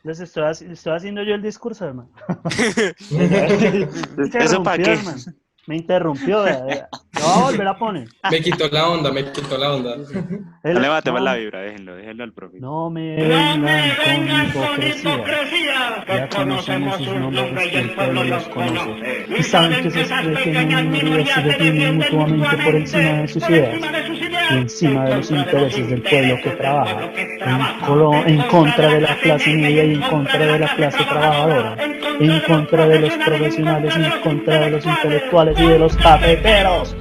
estoy haciendo yo el discurso, hermano. Me ¿Eso para interrumpió, qué? hermano. Me interrumpió, vea, vea. Lo voy a volver a poner. Me quitó la onda, me quitó la onda. Sí, sí. No le matemos la No, vibra, déjenlo al profe. no me No me vengan con vengan con hipocresía. hipocresía, que Ya conocemos conocemos sus sus nombres nombres y y el el pueblo pueblo los los conoce. conoce. Y Y saben que saben que esas esas pequeñas pequeñas minorías se minorías se defienden defienden mutuamente por encima de mutuamente sus por ideas encima de sus y ideas, en encima de los contra de los intereses del pueblo que intereses del trabaja, pueblo que trabaja, en en contra de contra de la la clase clase media y media y en en contra de contra de la la clase clase trabajadora, trabajadora, en contra en de los contra de los profesionales y en profesionales contra y de en los contra de los intelectuales. intelectuales y de los cafeteros.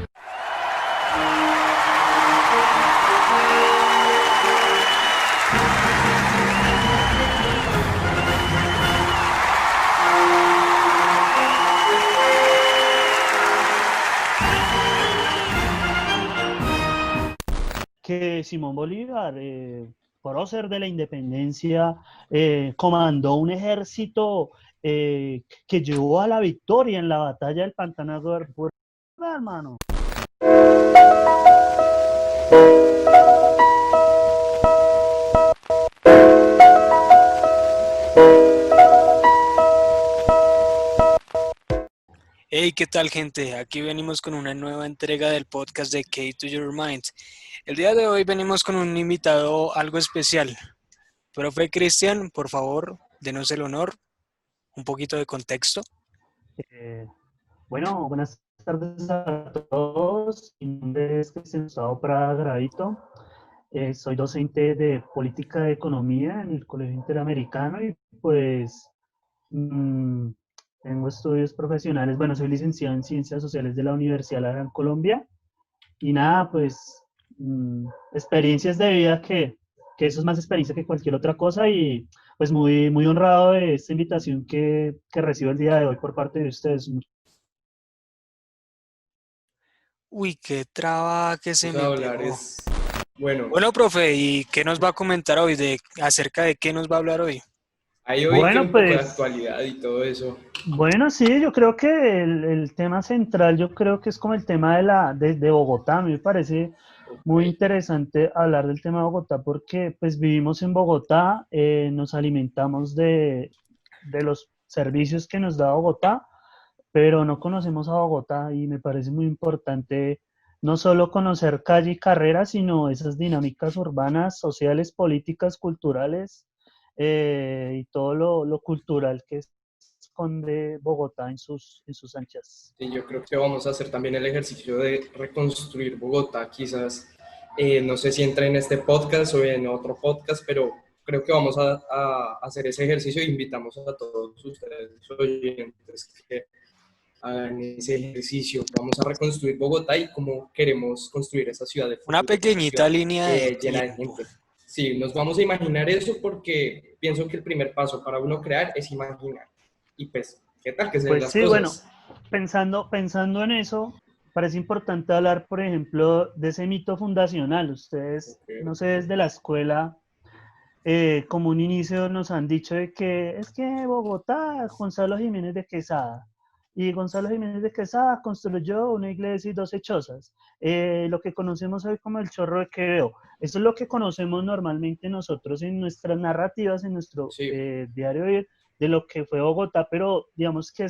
Que Simón Bolívar, prócer de la independencia, comandó un ejército que llevó a la victoria en la batalla del Pantano de Arpura, hermano. Hey, ¿qué tal, gente? Aquí venimos con una nueva entrega del podcast de Key to Your Mind. El día de hoy venimos con un invitado algo especial. Profe Cristian, por favor, denos el honor, un poquito de contexto. Eh, bueno, buenas tardes a todos. Mi nombre es Cristian Gustavo Prada Gravito. Soy docente de política de economía en el Colegio Interamericano y pues mm, tengo estudios profesionales. Bueno, soy licenciado en Ciencias Sociales de la Universidad de la Gran Colombia y nada, pues experiencias de vida que eso es más experiencia que cualquier otra cosa y pues muy honrado de esta invitación que recibo el día de hoy por parte de ustedes. Uy, qué traba que se Vamos me a hablar pegó. es, bueno, Bueno, profe, ¿y qué nos va a comentar hoy? ¿Acerca de qué nos va a hablar hoy? hay hoy que Bueno, un poco de pues, actualidad y todo eso. bueno, sí, yo creo que el tema central, yo creo que es como el tema de Bogotá. A mí me parece Ok. muy interesante hablar del tema de Bogotá porque pues vivimos en Bogotá, nos alimentamos de los servicios que nos da Bogotá, pero no conocemos a Bogotá y me parece muy importante no solo conocer calle y carrera, sino esas dinámicas urbanas, sociales, políticas, culturales y todo lo cultural que esconde Bogotá en sus anchas. Y yo creo que vamos a hacer también el ejercicio de reconstruir Bogotá, quizás, no sé si entra en este podcast o en otro podcast, pero creo que vamos a hacer ese ejercicio e invitamos a todos ustedes oyentes que hagan ese ejercicio. Vamos a reconstruir Bogotá y cómo queremos construir esa ciudad de Una futuro, esa pequeñita ciudad línea de llena de tiempo. gente. Sí, nos vamos a imaginar eso porque pienso que el primer paso para uno crear es imaginar. Y pues, ¿qué tal que se den Pues las sí, bueno, cosas? pensando en eso, parece importante hablar, por ejemplo, de ese mito fundacional. Ustedes, no sé, desde la escuela, como un inicio nos han dicho de que es que Bogotá, Gonzalo Jiménez de Quesada. Y Gonzalo Jiménez de Quesada construyó una iglesia y 12 chozas. Lo que conocemos hoy como el Chorro de Quevedo. Eso es lo que conocemos normalmente nosotros en nuestras narrativas, en nuestro Sí, diario de lo que fue Bogotá, pero digamos que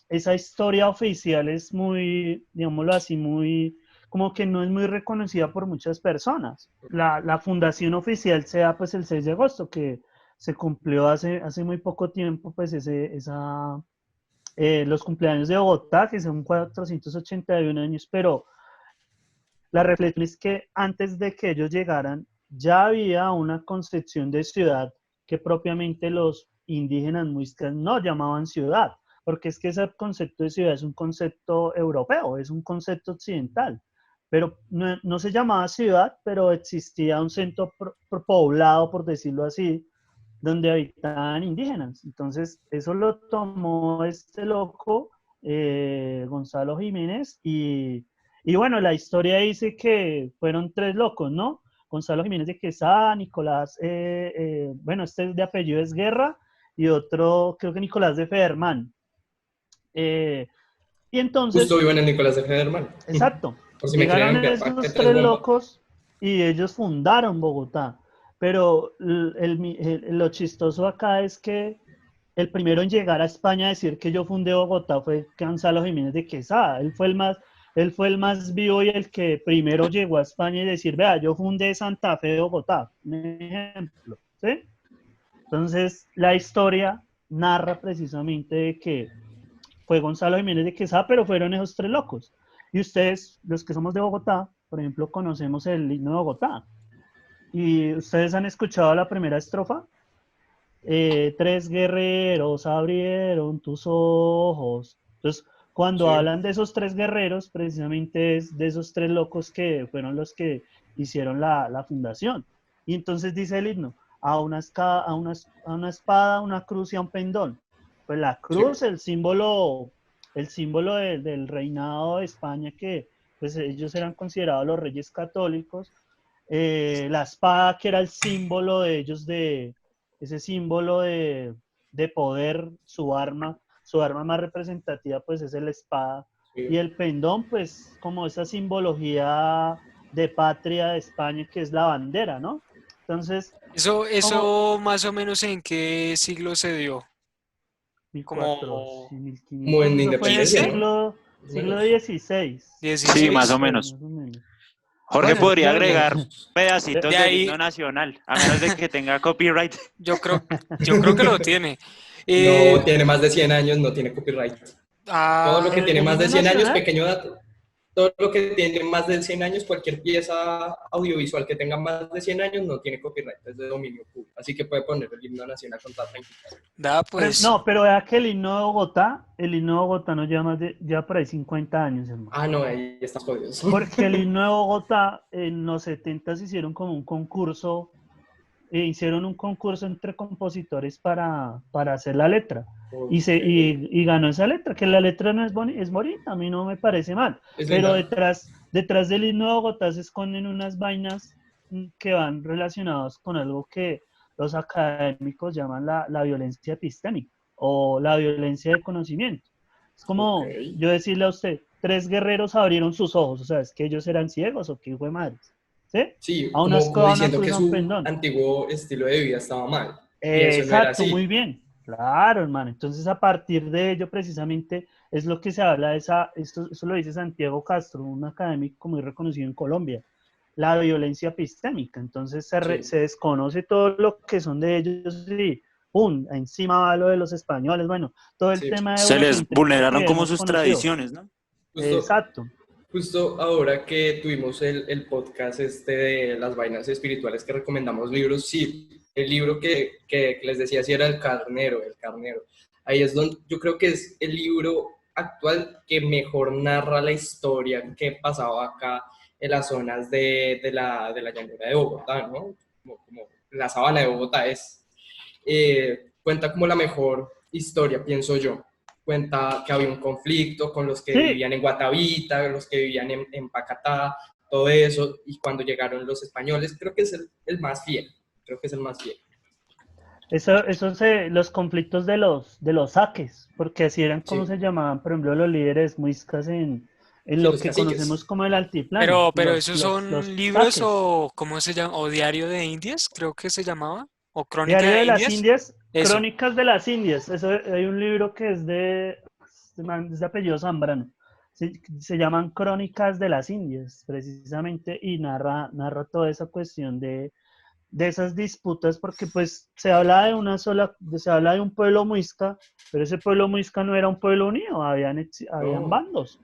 esa historia oficial es muy, digámoslo así, muy, como que no es muy reconocida por muchas personas. La fundación oficial se da pues el 6 de agosto, que se cumplió hace muy poco tiempo, pues los cumpleaños de Bogotá, que son 481 años, pero la reflexión es que antes de que ellos llegaran, ya había una concepción de ciudad que propiamente los indígenas muiscas no llamaban ciudad, porque es que ese concepto de ciudad es un concepto europeo, es un concepto occidental, pero no se llamaba ciudad, pero existía un centro poblado, por decirlo así, donde habitaban indígenas. Entonces, eso lo tomó este loco, Gonzalo Jiménez, y bueno, la historia dice que fueron tres locos, ¿no? Gonzalo Jiménez de Quesada, Nicolás, bueno, este de apellido es Guerra, y otro, creo que Nicolás de Federman. Y justo entonces, vivo en el Nicolás de Federman. exacto, Por si me llegaron quieren enviar esos paquetes tres bomba. locos y ellos fundaron Bogotá. pero lo chistoso acá es que el primero en llegar a España a decir que yo fundé Bogotá fue Gonzalo Jiménez de Quesada. Él fue el más vivo y el que primero llegó a España y decir, vea, yo fundé Santa Fe de Bogotá, un ejemplo, ¿sí? Entonces, la historia narra precisamente de que fue Gonzalo Jiménez de Quesada, pero fueron esos tres locos. Y ustedes, los que somos de Bogotá, por ejemplo, conocemos el himno de Bogotá. ¿Y ustedes han escuchado la primera estrofa? Tres guerreros abrieron tus ojos. Entonces, cuando Sí. hablan de esos tres guerreros, precisamente es de esos tres locos que fueron los que hicieron la fundación. Y entonces dice el himno, a una espada, una cruz y a un pendón. Pues la cruz, Sí. el símbolo del reinado de España, que pues ellos eran considerados los reyes católicos. La espada, que era el símbolo de ellos, ese símbolo de poder, su arma más representativa pues es la espada, Sí. y el pendón pues como esa simbología de patria de España, que es la bandera, ¿no? Entonces, Eso más o menos en qué siglo se dio. 1400, Como 1500, Como en eso fue en el independencia, ¿no? siglo Menos. XVI. Sí, más o 16. menos. Más o menos. Jorge Bueno, podría yo- agregar pedacitos De del ahí- himno nacional, a menos de que tenga copyright. Yo creo que lo tiene. No tiene más de 100 años, no tiene copyright. Todo lo que ¿El tiene más de himno 100 años, nacional? pequeño dato, todo lo que tiene más de 100 años, cualquier pieza audiovisual que tenga más de 100 años no tiene copyright, es de dominio público. Así que puede poner el himno nacional con toda tranquilidad. pues. No, pero vea que el himno de Bogotá no lleva ya por ahí 50 años, hermano. Ah, no, ahí estás jodido. Porque el himno de Bogotá en los 70 hicieron como un concurso, hicieron un concurso entre compositores para hacer la letra. Y ganó esa letra, que la letra no es bonita, a mí no me parece mal. Es Pero linda. detrás del himno de Bogotá se esconden unas vainas que van relacionadas con algo que los académicos llaman la violencia epistémica o la violencia de conocimiento. Es como Ok. yo decirle a usted, tres guerreros abrieron sus ojos, o sea, es que ellos eran ciegos o qué hijo de madres, ¿sí? Sí, A una como escoba, una diciendo cruz, que a un su pendón. antiguo estilo de vida estaba mal. Y eso no era Exacto, así. muy bien. Claro, hermano. Entonces, a partir de ello, precisamente, es lo que se habla de eso lo dice Santiago Castro, un académico muy reconocido en Colombia, la violencia epistémica. Entonces, Sí. se desconoce todo lo que son de ellos y ¡pum! Encima va lo de los españoles. Bueno, todo el Sí. tema de Se les eurocentrismo vulneraron que como hemos sus conocido. tradiciones, ¿no? Exacto. Justo ahora que tuvimos el podcast de las vainas espirituales que recomendamos libros, sí, el libro que les decía, sí era El Carnero. Ahí es donde yo creo que es el libro actual que mejor narra la historia que pasaba acá en las zonas de la llanura de Bogotá, ¿no? Como la sabana de Bogotá cuenta como la mejor historia, pienso yo. Cuenta que había un conflicto con los que Sí. vivían en Guatavita, los que vivían en Pacatá, todo eso, y cuando llegaron los españoles, creo que es el más fiel, Los conflictos de los saques, porque así eran como Sí. se llamaban, por ejemplo, los líderes muiscas en Sí, lo los que caciques. conocemos como el altiplano. Pero los esos son libros saques. o ¿cómo se llama? ¿O Diario de Indias? Creo que se llamaba. ¿O Crónica Diario de las Indias? Indias, Eso. Crónicas de las Indias. Hay un libro que es de apellido Zambrano. Se llaman Crónicas de las Indias, precisamente, y narra toda esa cuestión de esas disputas, porque pues se habla de un pueblo muisca, pero ese pueblo muisca no era un pueblo unido, habían No. bandos.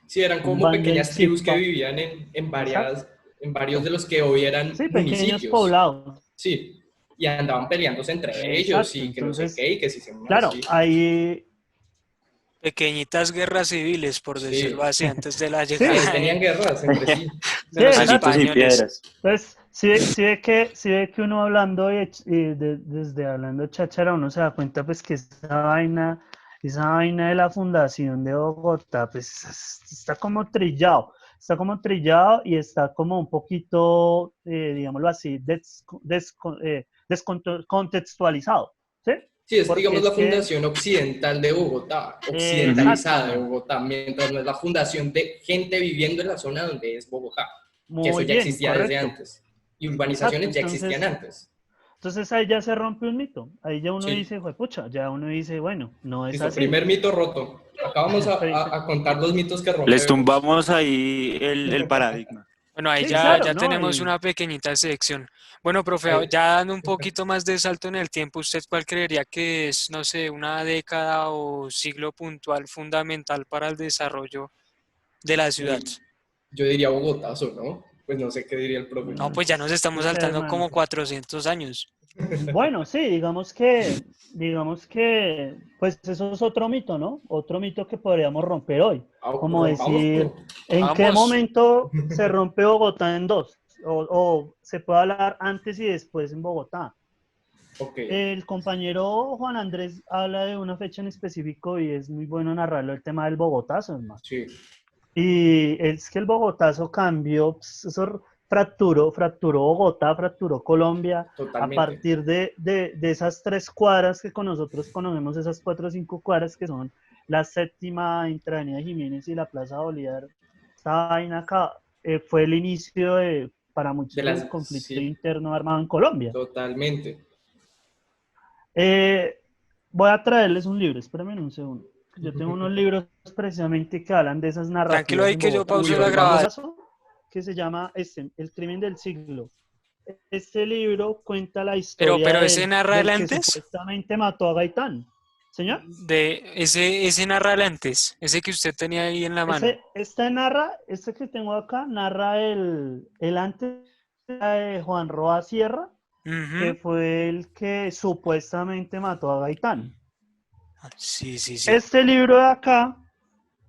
Sí, eran Un como bando pequeñas en tribus que Zipa. vivían en Exacto. varios de los que hoy eran Sí, pequeños municipios. poblados. Sí, y andaban peleándose entre ellos y que no sé Entonces, qué, y que si se claro, sí. ahí Pequeñitas guerras civiles, por Sí. decirlo así, antes de la Sí, llegada tenían guerras entre sí. de los Sí, exacto. Pasitos y españoles. piedras. Entonces, si ve que uno hablando desde hablando cháchara, uno se da cuenta pues que esa vaina de la fundación de Bogotá, pues está como trillado y está como un poquito, digámoslo así, descontextualizado, ¿sí? Sí, es Porque digamos es la que- fundación occidental de Bogotá, occidentalizada de Bogotá, mientras no es la fundación de gente viviendo en la zona donde es Bogotá, que eso Muy ya bien, existía desde correcto. antes. Y urbanizaciones Exacto, ya existían entonces, antes. entonces ahí ya se rompe un mito. Ahí ya uno Sí. dice, pucha, ya uno dice, bueno, no es Listo, así. primer mito roto. Acá vamos a contar los mitos que Les rompemos. tumbamos ahí el paradigma. Bueno, ahí Sí, ya, claro, ya ¿no? tenemos Y una pequeñita sección. Bueno, profe, Ahí- ya dando un poquito más de salto en el tiempo, ¿usted cuál creería que es, no sé, una década o siglo puntual fundamental para el desarrollo de la ciudad? Uy, yo diría Bogotazo, ¿no? Pues no sé qué diría el profe. No, mm, pues ya nos estamos no sé, saltando como hermano. 400 años. Bueno, sí, digamos que, pues eso es otro mito, ¿no? Otro mito que podríamos romper hoy. Ah, Como decir, rompámoslo. ¿en qué Vamos, momento se rompe Bogotá en dos? O se puede hablar antes y después en Bogotá. Ok. El compañero Juan Andrés habla de una fecha en específico y es muy bueno narrarlo, el tema del Bogotazo, hermano. Sí, Y es que el Bogotazo cambió, pues, eso fracturó Bogotá, fracturó Colombia a totalmente. partir de esas 3 cuadras que con nosotros conocemos, esas 4 o 5 cuadras que son la séptima entre Avenida Jiménez y la Plaza Bolívar. Esta vaina acá fue el inicio para De muchos del las, conflicto sí, interno armado en Colombia. totalmente. Eh, Voy a traerles un libro, espérenme un segundo. Yo tengo unos libros precisamente que hablan de esas tranquilo narrativas ahí en que yo Bogotá. Uy, pauso hoy la Hay un grabación. vamos. caso que se llama El crimen del siglo. Este libro cuenta la historia Pero ese narra el del que antes, supuestamente mató a Gaitán. ¿Señor? ese narra el antes, ese que usted tenía ahí en la mano. Este que tengo acá, narra el antes de Juan Roa Sierra, que Ujú. fue el que supuestamente mató a Gaitán. Sí, sí, sí. Este libro de acá,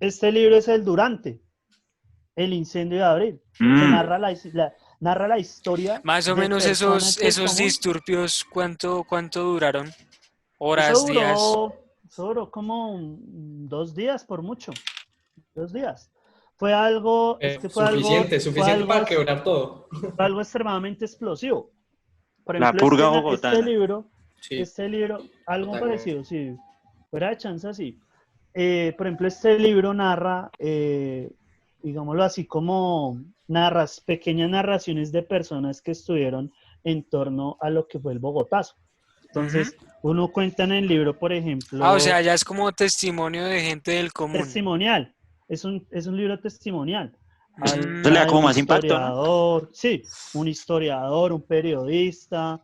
este libro es el Durante, el incendio de abril, que Mm, narra la historia Más o de menos personas del esos común. disturbios, ¿cuánto duraron? Eso Horas, días. duró, eso duró como 2 días por mucho, 2 días. Fue algo, es que Suficiente, fue suficiente algo, para quebrar todo. fue algo extremadamente explosivo. Por la ejemplo, purga bogotana. Sí, este libro, algo totalmente. parecido, si fuera de chance así. Por ejemplo, este libro narra, digámoslo así, como pequeñas narraciones de personas que estuvieron en torno a lo que fue el Bogotazo. Ujú. Entonces, uno cuenta en el libro, por O sea, ejemplo, ya es como testimonio de gente del común. testimonial. Es un libro testimonial. Eso le da Habla de como un más impacto, ¿no? historiador, sí, un historiador, un periodista.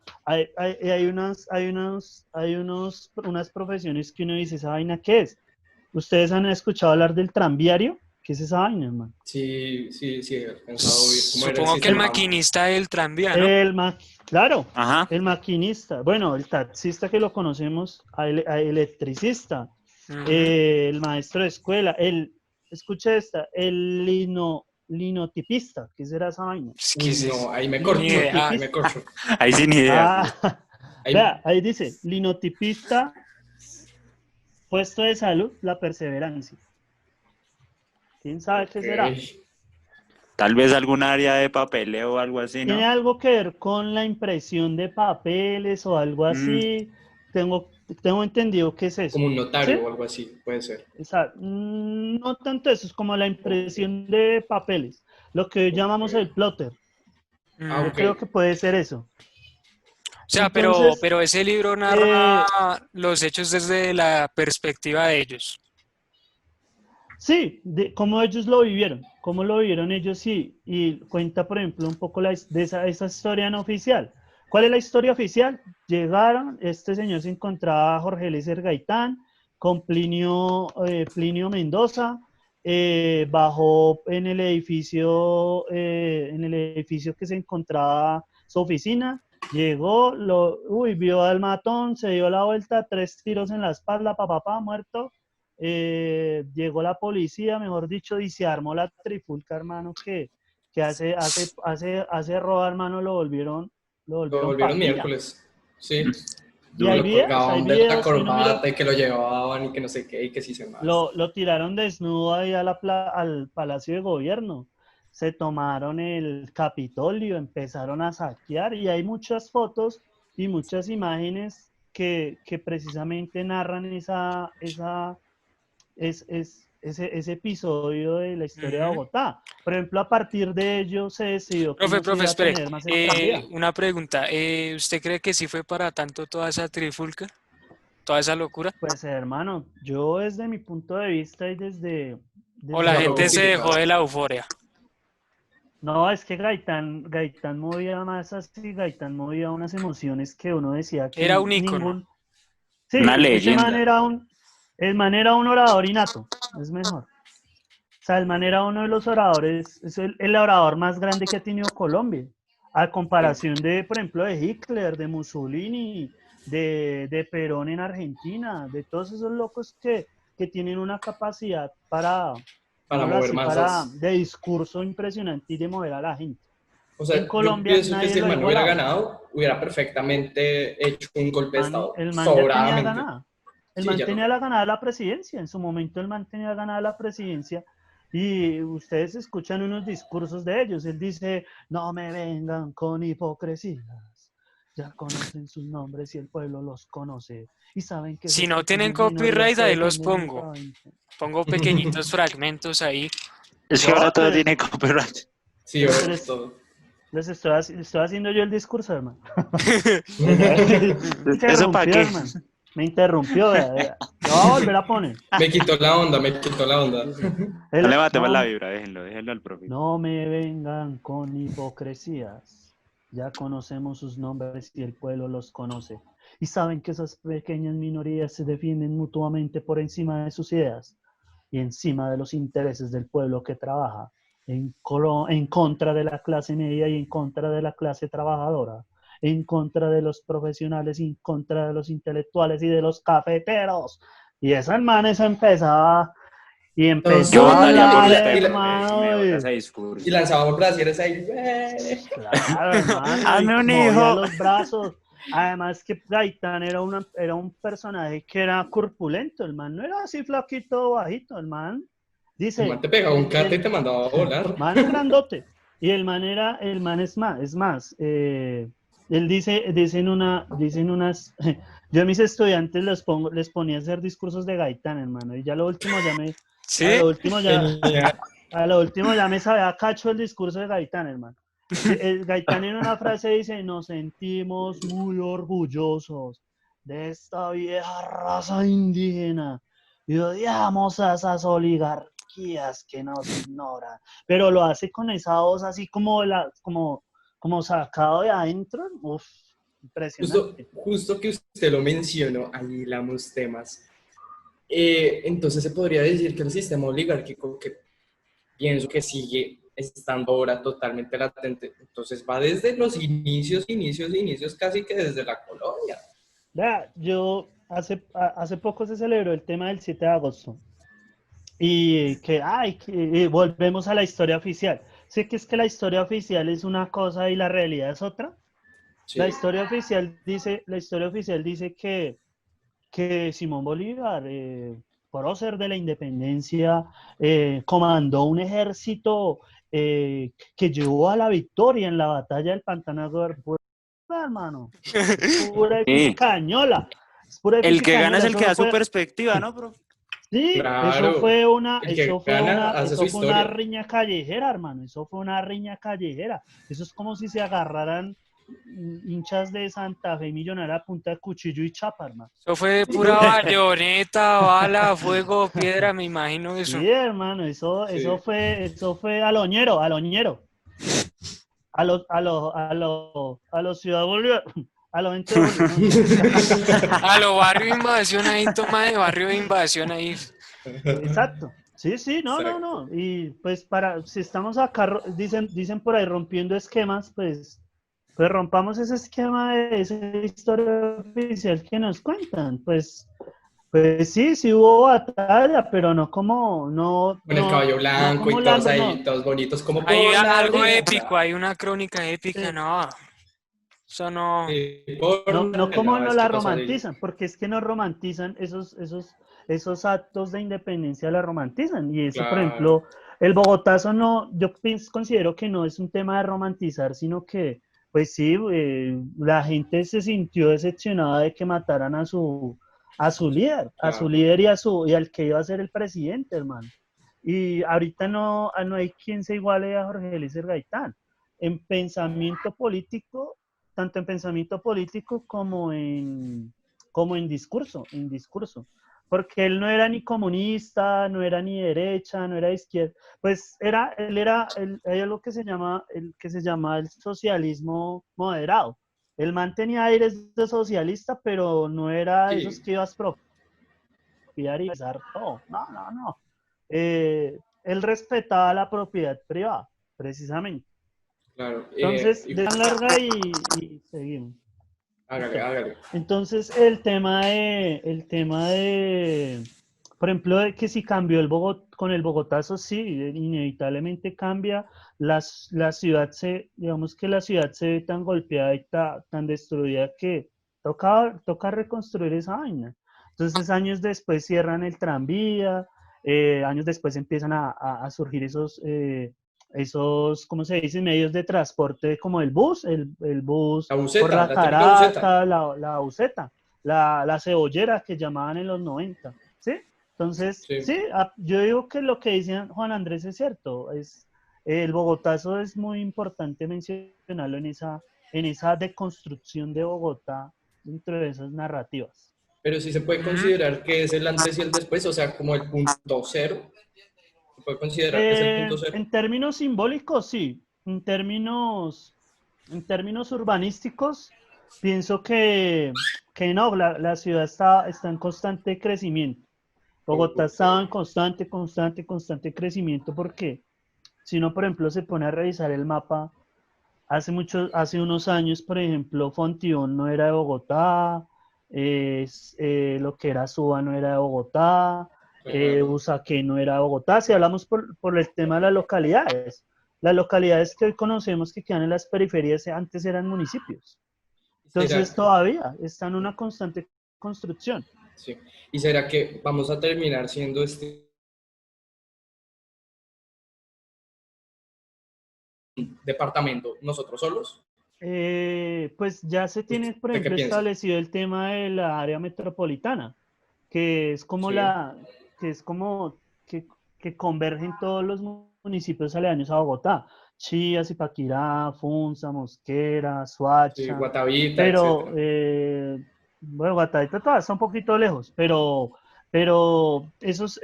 Unas profesiones que uno dice, ¿esa vaina qué es? ¿Ustedes han escuchado hablar del tranviario? ¿Qué es esa vaina, hermano? Sí, sí, sí, he alcanzado a oír cómo era el Supongo que el sistema. maquinista del tranvía, ¿no? Claro, Ajá. el maquinista, bueno, el taxista que lo conocemos, a electricista, Ujú. el maestro de escuela, escucha esta, el linotipista, ¿qué será esa vaina? ¿Qué Uy, es eso? no, ahí me Ni corcho, idea. ahí me Linotipista. corcho. Ahí sin idea. Ah, Ahí, vea, ahí dice, linotipista, puesto de salud, la perseverancia. ¿Quién sabe ok. qué será? Tal vez algún área de papeleo o algo así, ¿Tiene ¿no? algo que ver con la impresión de papeles o algo Mm, así? Tengo entendido que es eso. Como un ¿Sí? notario o algo así, puede ser. No tanto eso, es como la Ok, impresión de papeles, lo que hoy ok. llamamos el plotter. Ah, Yo ok. creo que puede ser eso. O sea, Entonces, pero ese libro narra eh, los hechos desde la perspectiva de ellos. sí, cómo ellos lo vivieron, cómo lo vivieron ellos, sí, y cuenta, por ejemplo, un poco de esa historia no oficial. ¿Cuál es la historia oficial? Llegaron, este señor se encontraba Jorge Eliezer Gaitán con Plinio Mendoza, bajó en el edificio que se encontraba su oficina, llegó, vio al matón, se dio la vuelta, 3 tiros en la espalda, papá, muerto. Llegó la policía, mejor dicho, y se armó la trifulca, hermano, que hace roba, hermano, lo Lo volvieron volvieron pandilla. miércoles. Sí. Y Que lo hay colgaban de la videos, y uno mira, corbata y que lo llevaban y que no sé qué y que sí se más. lo tiraron desnudo ahí al Palacio de Gobierno. Se tomaron el Capitolio, empezaron a saquear, y hay muchas fotos y muchas imágenes que precisamente narran ese episodio de la historia de Ujú. Bogotá. Por ejemplo, a partir de ello se decidió que no se Profe, iba a espere. tener más extranjera. Una pregunta. ¿Usted cree que sí fue para tanto toda esa trifulca? ¿Toda esa locura? Pues hermano, yo desde mi punto de vista y ¿O desde la Está lo... gente se dejó justificado. de la euforia? No, es que Gaitán movía más así, Gaitán movía unas emociones que uno decía que Era un ícono. ningún... Sí, Una ese man leyenda. el man era un orador innato, es mejor. O sea, el man era uno de los oradores, es el orador más grande que ha tenido Colombia, a comparación de, por ejemplo, de Hitler, de Mussolini, de Perón en Argentina, de todos esos locos que tienen una capacidad Para digámoslo mover así, masas. de discurso impresionante y de mover a la gente. O En sea, yo Colombia pienso que nadie si el lo ha man hubiera igualado. ganado, hubiera perfectamente hecho un golpe de Estado. El man ya tenía Sobradamente. ganada. El Sí, man ya lo tenía la ganada la presidencia. En su momento el man tenía ganada la presidencia. Y ustedes escuchan unos discursos de ellos. Él dice, no me vengan con hipocresías. Ya conocen sus nombres y el pueblo los conoce. Y saben que Si esas no tienen pequeñas minorías copyright, que ahí los defienden pongo. mutuamente. Pongo pequeñitos fragmentos ahí. Es que No, ahora todo pues tiene copyright. Sí, todo. estoy haciendo yo el discurso, hermano. Me ¿Eso para interrumpió, qué? hermano. Me interrumpió, vea. Lo voy a volver a poner. Me quitó la onda, me quitó la onda. Dice, No le matemos la no, vibra, déjenlo al profe. no me vengan con hipocresías. Ya conocemos sus nombres y el pueblo los conoce. Y saben que esas pequeñas minorías se defienden mutuamente por encima de sus ideas y encima de los intereses del pueblo que trabaja en contra de la clase media y en contra de la clase trabajadora, en contra de los profesionales y en contra de los intelectuales y de los cafeteros. Y esas manes empezaba y Yo empezó a votaría por hablar, usted, profe, si me hermano. vota ese Y discurso. lanzaba brasieres ahí. ¡Güey! Claro, hermano, y ¡Hazme un movía hijo! los brazos. Además que Gaitán era un personaje que era corpulento, el man no era así flaquito, bajito, el man El man dice, te pegaba un cate y te mandaba a volar. man grandote. Y el man es más, él dice en unas, yo a mis estudiantes les ponía a hacer discursos de Gaitán, hermano, y ya lo último a ¿Sí? lo último Genial. a lo último ya me sabía cacho el discurso de Gaitán, hermano. El Gaitán en una frase dice, nos sentimos muy orgullosos de esta vieja raza indígena y odiamos a esas oligarquías que nos ignoran. Pero lo hace con esa voz así como sacado de adentro. Uf, impresionante. Justo que usted lo mencionó, ahí hilamos temas. Entonces se podría decir que el sistema oligárquico, que pienso que sigue estando ahora totalmente latente, entonces va desde los inicios, casi que desde la colonia. Vea, hace poco se celebró el tema del 7 de agosto. Y volvemos a la historia oficial. Sé que es que la historia oficial es una cosa y la realidad es otra. Sí, La historia oficial dice que Simón Bolívar, prócer de la independencia, comandó un ejército que llevó a la victoria en la batalla del Pantano, hermano. Es pura Sí. cañola. Es pura El que gana cañola. es el Eso que no da su fue, perspectiva, ¿no, profe? sí, claro. El que gana hace su eso fue una historia. riña callejera, hermano. Eso fue una riña callejera. Eso es como si se agarraran hinchas de Santa Fe Millonaria a punta de cuchillo y chapa, hermano. Eso fue pura bayoneta, bala, fuego, piedra, me imagino eso. Sí, hermano, Sí. eso fue al oñero, al oñero. A los Ciudad Bolívar, a los ente de Bolívar. A lo barrio invasión ahí, toma de barrio de invasión ahí. Exacto. Sí, sí, no, no, Exacto. no. Y pues si estamos acá, dicen por ahí rompiendo esquemas, pues rompamos ese esquema de esa historia oficial que nos cuentan. Pues sí, sí hubo batalla, pero no como, Con el caballo no blanco como y todos no, ahí, todos bonitos, como Hay por la algo sí, épico, verdad. hay una crónica épica, sí. no. Eso no. Sí, por No como la no vez la que pasó ahí. romantizan, porque es que no romantizan esos actos de independencia, la romantizan. Y eso, por Claro. ejemplo, el bogotazo no, considero que no es un tema de romantizar, sino que, pues sí, la gente se sintió decepcionada de que mataran a su líder y al que iba a ser el presidente, hermano. Y ahorita no hay quien se iguale a Jorge Eliezer Gaitán. En pensamiento político, tanto en pensamiento político como en discurso. Porque él no era ni comunista, no era ni derecha, no era de izquierda. Pues hay algo que se llama el socialismo moderado. Él mantenía aires de socialista, pero no era esos que ibas a expropiar y besar todo. No. Él respetaba la propiedad privada, precisamente. Claro. Entonces, de tan larga y seguimos. Hágale. Entonces, el tema de, por ejemplo, de que si cambió con el Bogotazo, sí, inevitablemente cambia. La ciudad digamos que la ciudad se ve tan golpeada y tan destruida que toca reconstruir esa vaina. Entonces, años después cierran el tranvía, años después empiezan a surgir esos, ¿cómo se dice? Medios de transporte como el bus La buseta, por la típica buseta. Caracas, la buseta, la cebollera que llamaban en los 90, ¿sí? Entonces, sí, yo digo que lo que dice Juan Andrés es cierto, el Bogotazo es muy importante mencionarlo en esa deconstrucción de Bogotá dentro de esas narrativas. Pero sí se puede considerar que es el antes y el después, o sea, como el punto cero. ¿Se puede considerar que es el punto cero? En términos simbólicos, sí. En términos urbanísticos, pienso que no, la ciudad está en constante crecimiento. Bogotá estaba en constante crecimiento porque si uno, por ejemplo, se pone a revisar el mapa, hace unos años, por ejemplo, Fontibón no era de Bogotá, lo que era Suba no era de Bogotá, Usaquén no era de Bogotá. Si hablamos por el tema de las localidades que hoy conocemos que quedan en las periferias antes eran municipios. Entonces todavía está en una constante construcción. Sí. ¿Y será que vamos a terminar siendo departamento nosotros solos? Pues ya se tiene, por ejemplo, establecido el tema de la área metropolitana, que es como que convergen todos los municipios aledaños a Bogotá. Chía, Zipaquirá, Funza, Mosquera, Soacha. Sí, Guatavita, pero, bueno, Guatavita todavía está un poquito lejos, pero esos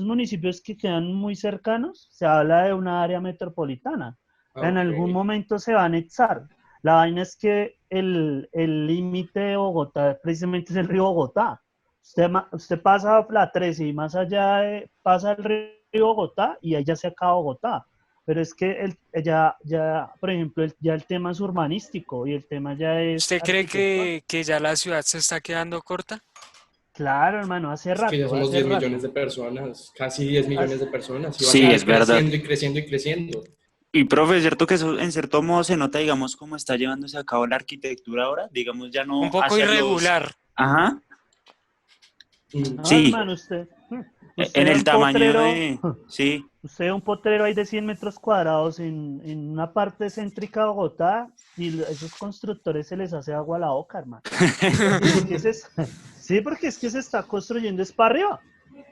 municipios que quedan muy cercanos, se habla de una área metropolitana. En algún momento se va a anexar. La vaina es que el límite de Bogotá precisamente es el río Bogotá. Usted pasa la 13 y más allá pasa el río Bogotá y ahí ya se acaba Bogotá. Pero es que por ejemplo, ya el tema es urbanístico y el tema ya es... ¿Usted cree que ya la ciudad se está quedando corta? Claro, hermano, hace rato. Es que ya somos 10 millones de personas, casi 10 millones de personas. Y sí, es verdad. Creciendo. Y profe, es cierto que eso en cierto modo se nota, digamos, cómo está llevándose a cabo la arquitectura ahora, digamos, ya no... Un poco irregular. Ajá. No, sí. Hermano, usted en el tamaño de... Sí. Usted ve un potrero ahí de 100 metros cuadrados en una parte céntrica de Bogotá y a esos constructores se les hace agua a la boca, hermano. Sí, porque es que se está construyendo es para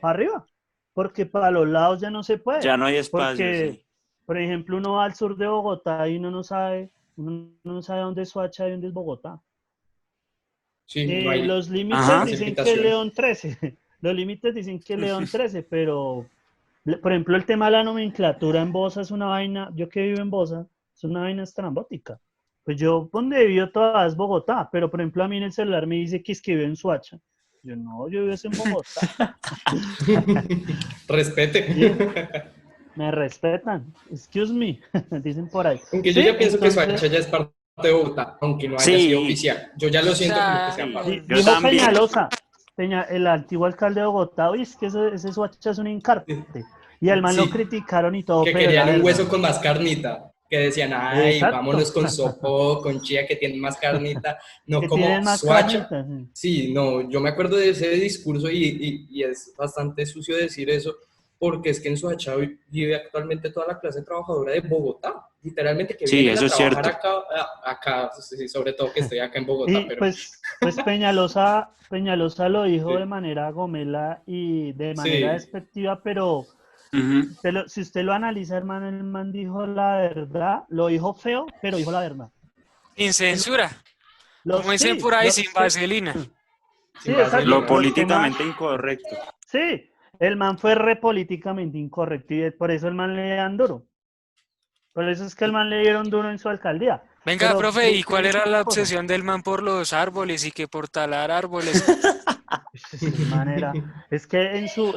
arriba, porque para los lados ya no se puede. Ya no hay espacio. Porque, sí. Por ejemplo, uno va al sur de Bogotá y uno no sabe dónde es Soacha y dónde es Bogotá. Sí, no hay los límites dicen que León 13. Los límites dicen que León 13, pero, por ejemplo, el tema de la nomenclatura en Bosa es una vaina, yo que vivo en Bosa, es una vaina estrambótica. Pues yo, donde vivo toda es Bogotá, pero, por ejemplo, a mí en el celular me dice que es que vivo en Soacha. Yo no, yo vivo en Bogotá. Respete. Me respetan. Excuse me, dicen por ahí. Aunque yo ya pienso que Soacha ya es parte de Bogotá, aunque no haya sido oficial. Yo ya lo siento como que sea parte. Dijo Peñalosa, el antiguo alcalde de Bogotá, oye, es que ese Soacha es un encarte. Y al man lo criticaron y todo. Que querían un hueso con más carnita. Que decían, ay, vámonos con Sopo, con Chía, que tienen más carnita. No que como más Soacha. carnita. Sí, no, yo me acuerdo de ese discurso y es bastante sucio decir eso. porque es que en Soacha vive actualmente toda la clase trabajadora de Bogotá, literalmente que Sí, vienen eso a es trabajar cierto. acá, sí, sobre todo que estoy acá en Bogotá, Y pero pues Peñalosa lo dijo de sí, manera gomela y de manera sí, despectiva, pero Ujú. si usted lo analiza, hermano, el man dijo la verdad, lo dijo feo, pero dijo la verdad. Sin censura, como dicen Sí, por ahí, sin vaselina. sí, sin exacto. Lo vaselina. Los temas, políticamente incorrecto. sí, el man fue re políticamente incorrecto y por eso el man le dan duro. Por eso es que el man le dieron duro en su alcaldía. Venga, Pero profe, ¿y cuál píllese era una la cosa. obsesión del man por los árboles y que por talar árboles? El man era, es que yo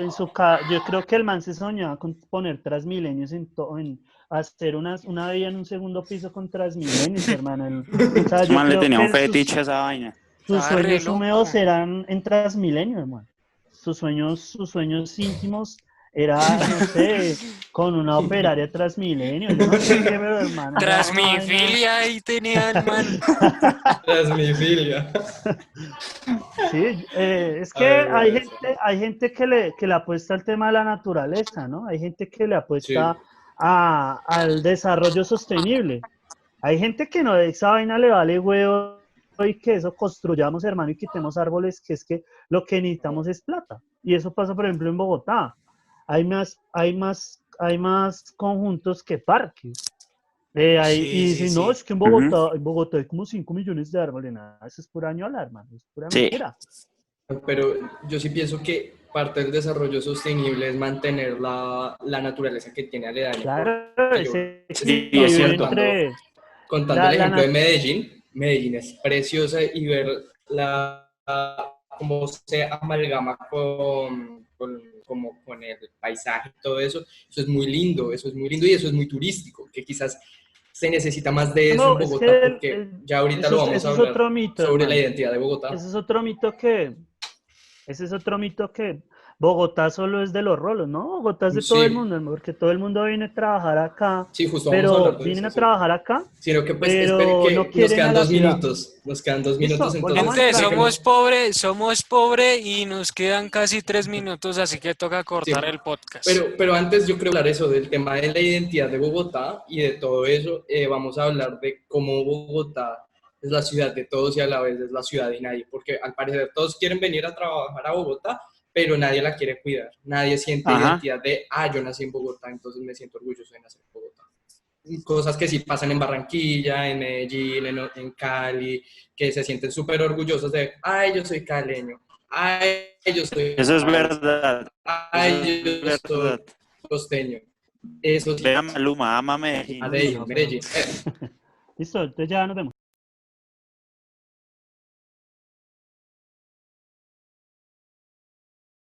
creo que el man se soñaba con poner Transmilenios en hacer una vía en un segundo piso con Transmilenios, hermano. O sea, Ese yo man le creo tenía un que fetiche a esa vaina. sus Estaba re sueños loco. húmedos eran en Transmilenio, hermano. Sus sueños íntimos era, no sé, con una operaria Transmilenio, yo no sé qué, pero hermano, era Tras una mi vaina. filia ahí tenía el man. Es mi filia. Sí, es que Ay, Dios. hay gente que le apuesta al tema de la naturaleza, ¿no? Hay gente que le Sí, apuesta al desarrollo sostenible. Hay gente que no, esa vaina le vale huevo y que eso construyamos, hermano, y quitemos árboles, que es que lo que necesitamos es plata. Y eso pasa, por ejemplo, en Bogotá. Hay más conjuntos que parques. Sí, Y sí, dicen, no, sí. es que en Ujú. Bogotá, en Bogotá hay como 5 millones de árboles. Nada, eso es pura ñola, hermano, es pura Sí. mentira. pero yo sí pienso que parte del desarrollo sostenible es mantener la naturaleza que tiene aledaña, Claro, porque yo ese Sí, es equilibrio cierto. entre contando el la, la ejemplo de nat- Medellín, Medellín es preciosa y ver cómo se amalgama con el paisaje y todo eso, eso es muy lindo, eso es muy lindo y eso es muy turístico, que quizás se necesita más de eso en no, es Bogotá que porque ya ahorita eso lo es, vamos a eso es hablar otro mito, sobre la hermano. identidad de Bogotá. Ese es otro mito ese es otro mito que Bogotá solo es de los rolos, ¿no? Bogotá es de todo el Sí, mundo, hermano, porque todo el mundo viene a trabajar acá, sí, justo vamos a pero hablar de vienen eso, a sí. trabajar acá, Sino que pues espere pero no que nos quieren a quedan la dos ciudad. minutos, nos quedan 2 minutos, Listo, volvamos a entonces Gente, entrar. dejemos, somos pobre y nos quedan casi 3 minutos, así que toca cortar sí, el podcast. pero antes yo creo hablar eso del tema de la identidad de Bogotá y de todo eso, vamos a hablar de cómo Bogotá es la ciudad de todos y a la vez es la ciudad de nadie, porque al parecer todos quieren venir a trabajar a Bogotá, pero nadie la quiere cuidar, nadie siente Ajá. identidad de, yo nací en Bogotá, entonces me siento orgulloso de nacer en Bogotá. Cosas que sí pasan en Barranquilla, en Medellín, en Cali, que se sienten súper orgullosos de, yo soy caleño, yo soy Eso es paisa, verdad. Eso es yo verdad. soy costeño. Eso sí Vea pasa. Maluma, ama Sí, Medellín. no, Medellín, pero Medellín. listo, entonces ya nos vemos.